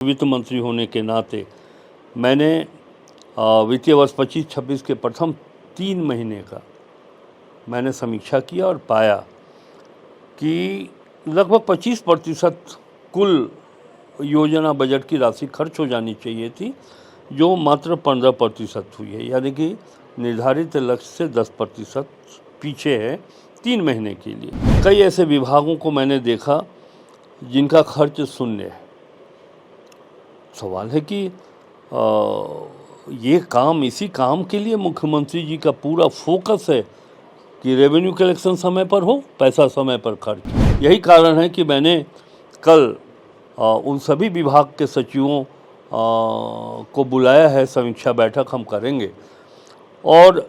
वित्त मंत्री होने के नाते मैंने वित्तीय वर्ष 25-26 के प्रथम 3 महीने का मैंने समीक्षा किया और पाया कि लगभग 25% कुल योजना बजट की राशि खर्च हो जानी चाहिए थी, जो मात्र 15% हुई है, यानी कि निर्धारित लक्ष्य से 10% पीछे है 3 महीने के लिए। कई ऐसे विभागों को मैंने देखा जिनका खर्च शून्य है। सवाल है कि ये काम, इसी काम के लिए मुख्यमंत्री जी का पूरा फोकस है कि रेवेन्यू कलेक्शन समय पर हो, पैसा समय पर खर्च। यही कारण है कि मैंने कल उन सभी विभाग के सचिवों को बुलाया है, समीक्षा बैठक हम करेंगे और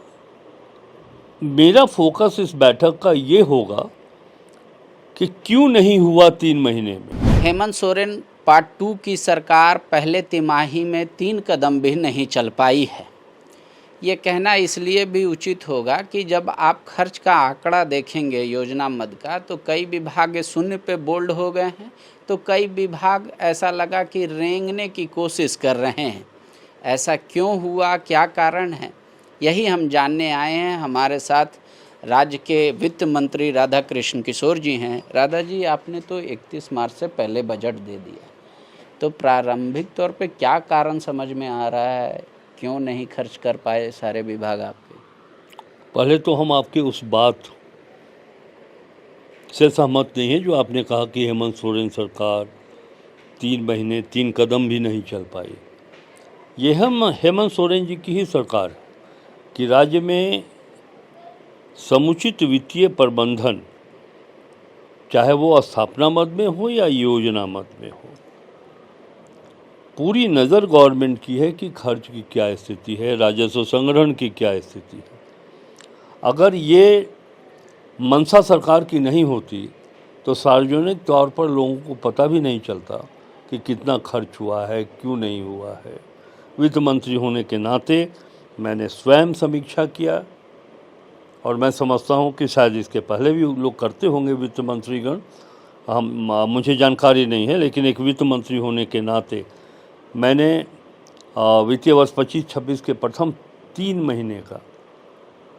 मेरा फोकस इस बैठक का ये होगा कि क्यों नहीं हुआ 3 महीने में। हेमंत सोरेन पार्ट 2 की सरकार पहले तिमाही में 3 कदम भी नहीं चल पाई है। ये कहना इसलिए भी उचित होगा कि जब आप खर्च का आंकड़ा देखेंगे योजना मद का, तो कई विभाग शून्य पे बोल्ड हो गए हैं, तो कई विभाग ऐसा लगा कि रेंगने की कोशिश कर रहे हैं। ऐसा क्यों हुआ, क्या कारण है, यही हम जानने आए हैं। हमारे साथ राज्य के वित्त मंत्री राधाकृष्ण किशोर जी हैं। राधा जी, आपने तो 31 मार्च से पहले बजट दे दिया, तो प्रारंभिक तौर पे क्या कारण समझ में आ रहा है, क्यों नहीं खर्च कर पाए सारे विभाग आपके? पहले तो हम आपके उस बात से सहमत नहीं है जो आपने कहा कि हेमंत सोरेन सरकार 3 महीने 3 कदम भी नहीं चल पाई। ये हम हेमंत सोरेन जी की ही सरकार है कि राज्य में समुचित वित्तीय प्रबंधन, चाहे वो स्थापना मद में हो या योजना मद में हो, पूरी नज़र गवर्नमेंट की है कि खर्च की क्या स्थिति है, राजस्व संग्रहण की क्या स्थिति है। अगर ये मंशा सरकार की नहीं होती तो सार्वजनिक तौर पर लोगों को पता भी नहीं चलता कि कितना खर्च हुआ है, क्यों नहीं हुआ है। वित्त मंत्री होने के नाते मैंने स्वयं समीक्षा किया और मैं समझता हूँ कि शायद इसके पहले भी लोग करते होंगे वित्त मंत्रीगण, मुझे जानकारी नहीं है, लेकिन एक वित्त मंत्री होने के नाते मैंने वित्तीय वर्ष 25-26 के प्रथम 3 महीने का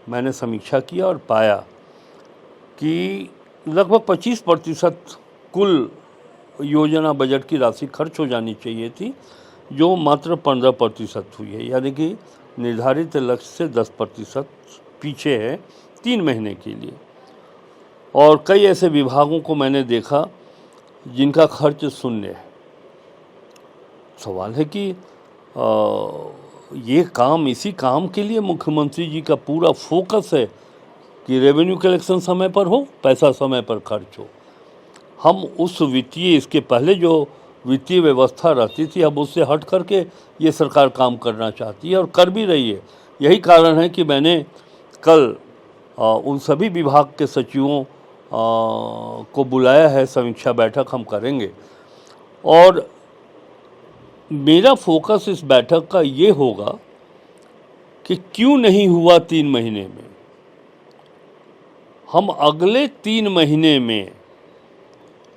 मैंने समीक्षा किया और पाया कि लगभग 25% कुल योजना बजट की राशि खर्च हो जानी चाहिए थी, जो मात्र 15% हुई है, यानी कि निर्धारित लक्ष्य से 10% पीछे है 3 महीने के लिए। और कई ऐसे विभागों को मैंने देखा जिनका खर्च शून्य है। सवाल है कि ये काम, इसी काम के लिए मुख्यमंत्री जी का पूरा फोकस है कि रेवेन्यू कलेक्शन समय पर हो, पैसा समय पर खर्च हो। हम उस वित्तीय, इसके पहले जो वित्तीय व्यवस्था रहती थी, अब उससे हट करके ये सरकार काम करना चाहती है और कर भी रही है। यही कारण है कि मैंने कल उन सभी विभाग के सचिवों को बुलाया है, समीक्षा बैठक हम करेंगे और मेरा फोकस इस बैठक का ये होगा कि क्यों नहीं हुआ 3 महीने में। हम अगले 3 महीने में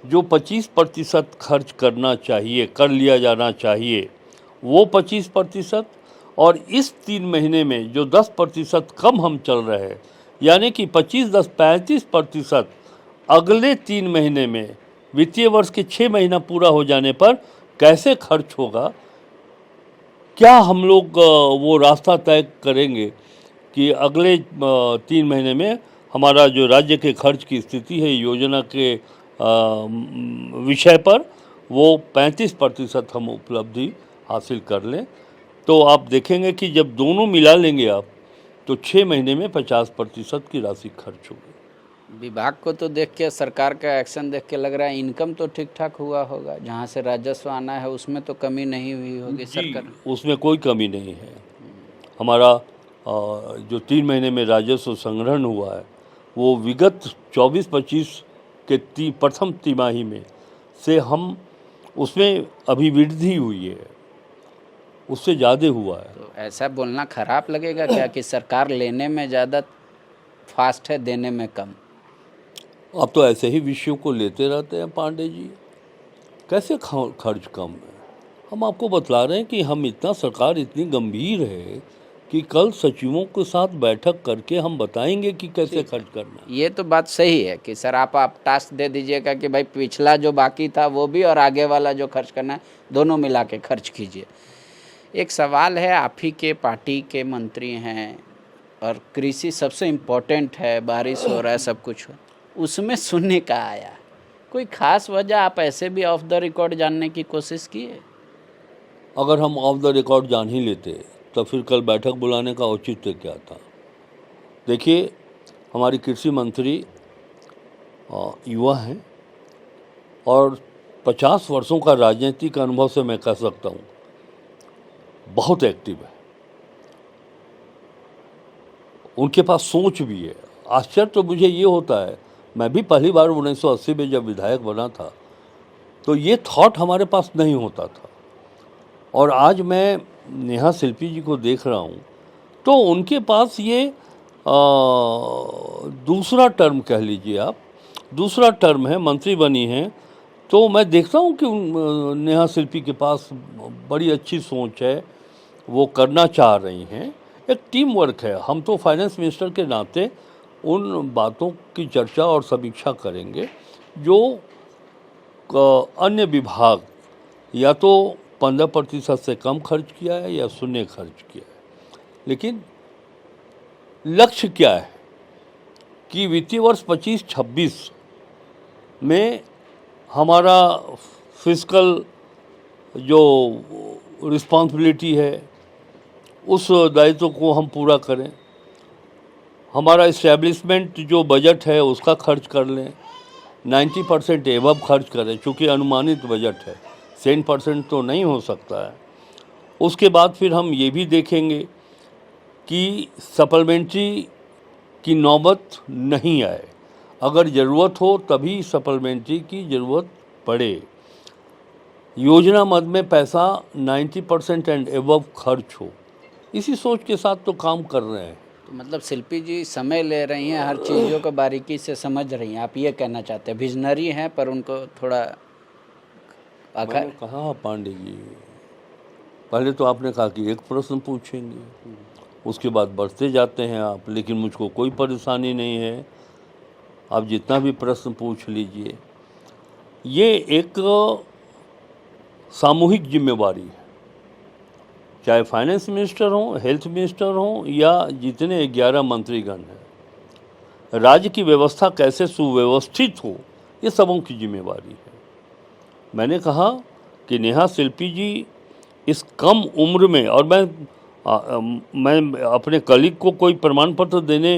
जो 25% खर्च करना चाहिए, कर लिया जाना चाहिए, वो 25% और इस 3 महीने में जो 10% कम हम चल रहे हैं, यानी कि 25-10-35% अगले 3 महीने में वित्तीय वर्ष के 6 महीना पूरा हो जाने पर कैसे खर्च होगा, क्या हम लोग वो रास्ता तय करेंगे कि अगले 3 महीने में हमारा जो राज्य के खर्च की स्थिति है योजना के विषय पर, वो 35% हम उपलब्धि हासिल कर लें। तो आप देखेंगे कि जब दोनों मिला लेंगे आप, तो 6 महीने में 50% की राशि खर्च होगी। विभाग को तो देख के, सरकार का एक्शन देख के लग रहा है इनकम तो ठीक ठाक हुआ होगा, जहाँ से राजस्व आना है उसमें तो कमी नहीं हुई होगी सरकार। उसमें कोई कमी नहीं है। हमारा जो 3 महीने में राजस्व संग्रहण हुआ है, वो विगत 24-25 के प्रथम तिमाही में से हम उसमें अभी वृद्धि हुई है, उससे ज़्यादा हुआ है। तो ऐसा बोलना खराब लगेगा क्या कि सरकार लेने में ज़्यादा फास्ट है, देने में कम? आप तो ऐसे ही विषयों को लेते रहते हैं पांडे जी, कैसे खर्च कम है? हम आपको बतला रहे हैं कि हम सरकार इतनी गंभीर है कि कल सचिवों के साथ बैठक करके हम बताएंगे कि कैसे खर्च करना है। ये तो बात सही है कि सर आप टास्क दे दीजिएगा कि भाई पिछला जो बाकी था वो भी और आगे वाला जो खर्च करना है दोनों मिला के खर्च कीजिए। एक सवाल है, आप ही के पार्टी के मंत्री हैं और कृषि सबसे इम्पोर्टेंट है, बारिश हो रहा है, सब कुछ हो, उसमें सुनने का आया कोई खास वजह आप ऐसे भी ऑफ द रिकॉर्ड जानने की कोशिश किए? अगर हम ऑफ द रिकॉर्ड जान ही लेते तो फिर कल बैठक बुलाने का औचित्य क्या था। देखिए, हमारी कृषि मंत्री युवा हैं और 50 वर्षों का राजनीतिक अनुभव से मैं कह सकता हूँ बहुत एक्टिव है, उनके पास सोच भी है। आश्चर्य तो मुझे ये होता है, मैं भी पहली बार 1980 में जब विधायक बना था तो ये थॉट हमारे पास नहीं होता था, और आज मैं नेहा शिल्पी जी को देख रहा हूँ तो उनके पास ये दूसरा टर्म कह लीजिए आप, दूसरा टर्म है, मंत्री बनी हैं, तो मैं देखता हूँ कि नेहा शिल्पी के पास बड़ी अच्छी सोच है, वो करना चाह रही हैं, एक टीम वर्क है। हम तो फाइनेंस मिनिस्टर के नाते उन बातों की चर्चा और समीक्षा करेंगे जो अन्य विभाग या तो 15% से कम खर्च किया है या शून्य खर्च किया है। लेकिन लक्ष्य क्या है कि वित्तीय वर्ष 25-26 में हमारा फिस्कल जो रिस्पॉन्सिबिलिटी है उस दायित्व को हम पूरा करें, हमारा इस्टेब्लिशमेंट जो बजट है उसका खर्च कर लें, 90% एवब खर्च करें, चूँकि अनुमानित बजट है, 10% तो नहीं हो सकता है। उसके बाद फिर हम ये भी देखेंगे कि सप्लीमेंट्री की नौबत नहीं आए, अगर ज़रूरत हो तभी सप्लीमेंट्री की ज़रूरत पड़े। योजना मद में पैसा 90% एंड एवब खर्च हो, इसी सोच के साथ तो काम कर रहे हैं। तो मतलब शिल्पी जी समय ले रही हैं, हर चीज़ों को बारीकी से समझ रही हैं, आप ये कहना चाहते हैं? विजनरी हैं पर उनको थोड़ा मैंने कहा पांडे जी, पहले तो आपने कहा कि एक प्रश्न पूछेंगे, उसके बाद बढ़ते जाते हैं आप, लेकिन मुझको कोई परेशानी नहीं है, आप जितना भी प्रश्न पूछ लीजिए। ये एक सामूहिक जिम्मेवारी है, चाहे फाइनेंस मिनिस्टर हों, हेल्थ मिनिस्टर हों या जितने 11 मंत्रीगण हैं, राज्य की व्यवस्था कैसे सुव्यवस्थित हो, ये सबों की जिम्मेवारी है। मैंने कहा कि नेहा शिल्पी जी इस कम उम्र में, और मैं अपने कलीग को कोई प्रमाण पत्र देने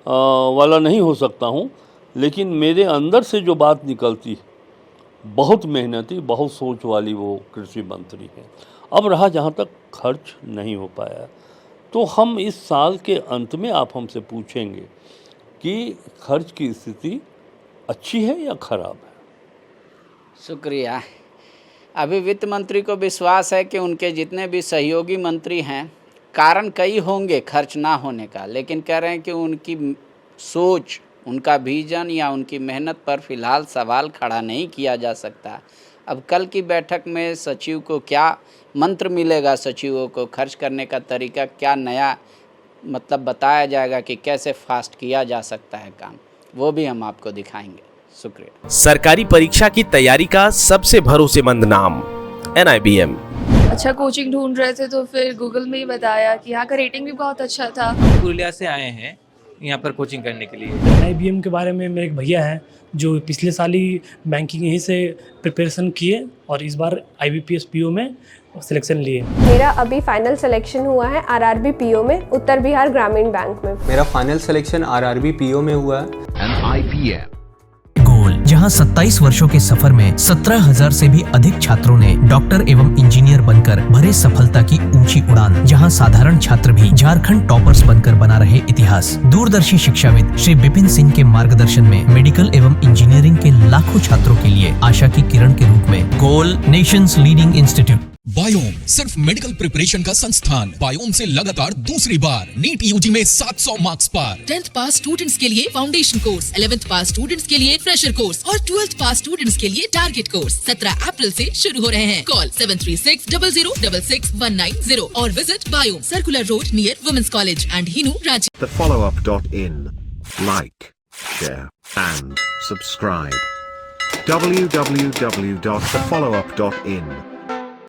वाला नहीं हो सकता हूँ, लेकिन मेरे अंदर से जो बात निकलती है, बहुत मेहनती, बहुत सोच वाली वो कृषि मंत्री हैं। अब रहा जहाँ तक खर्च नहीं हो पाया, तो हम इस साल के अंत में आप हमसे पूछेंगे कि खर्च की स्थिति अच्छी है या खराब है। शुक्रिया। अभी वित्त मंत्री को विश्वास है कि उनके जितने भी सहयोगी मंत्री हैं, कारण कई होंगे खर्च ना होने का, लेकिन कह रहे हैं कि उनकी सोच, उनका विजन या उनकी मेहनत पर फिलहाल सवाल खड़ा नहीं किया जा सकता। अब कल की बैठक में सचिव को क्या मंत्र मिलेगा, सचिवों को खर्च करने का तरीका क्या नया मतलब बताया जाएगा कि कैसे फास्ट किया जा सकता है काम, वो भी हम आपको दिखाएंगे। शुक्रिया। सरकारी परीक्षा की तैयारी का सबसे भरोसेमंद नाम NIBM। अच्छा कोचिंग ढूंढ रहे थे तो फिर गूगल में ही बताया कि यहाँ का रेटिंग भी बहुत अच्छा था। पुरुलिया से आए हैं यहाँ पर कोचिंग करने के लिए। NIBM के बारे में मेरे एक भैया हैं जो पिछले साल ही बैंकिंग यहीं से प्रिपरेशन किए और इस बार IBPS PO में सिलेक्शन लिए। मेरा अभी फाइनल सिलेक्शन हुआ है RRB PO में, उत्तर बिहार ग्रामीण बैंक में। मेरा फाइनल सिलेक्शन RRB PO में हुआ है। गोल, जहां 27 वर्षों के सफर में 17,000 से भी अधिक छात्रों ने डॉक्टर एवं इंजीनियर बनकर भरे सफलता की ऊंची उड़ान, जहां साधारण छात्र भी झारखंड टॉपर्स बनकर बना रहे इतिहास। दूरदर्शी शिक्षाविद श्री विपिन सिंह के मार्गदर्शन में मेडिकल एवं इंजीनियरिंग के लाखों छात्रों के लिए आशा की किरण के रूप में गोल नेशंस लीडिंग इंस्टीट्यूट बायोम सिर्फ मेडिकल प्रिपरेशन का संस्थान। बायोम से लगातार दूसरी बार नीट यूजी में 700 मार्क्स पार। 10th पास स्टूडेंट्स के लिए फाउंडेशन कोर्स, 11th पास स्टूडेंट्स के लिए फ्रेशर कोर्स और 12th पास स्टूडेंट्स के लिए टारगेट कोर्स 17 अप्रैल से शुरू हो रहे हैं। कॉल 7360066190 और visit Biome, circular road near women's college and Hinoo, Ranchi. thefollowup.in. Like, share and subscribe. www.thefollowup.in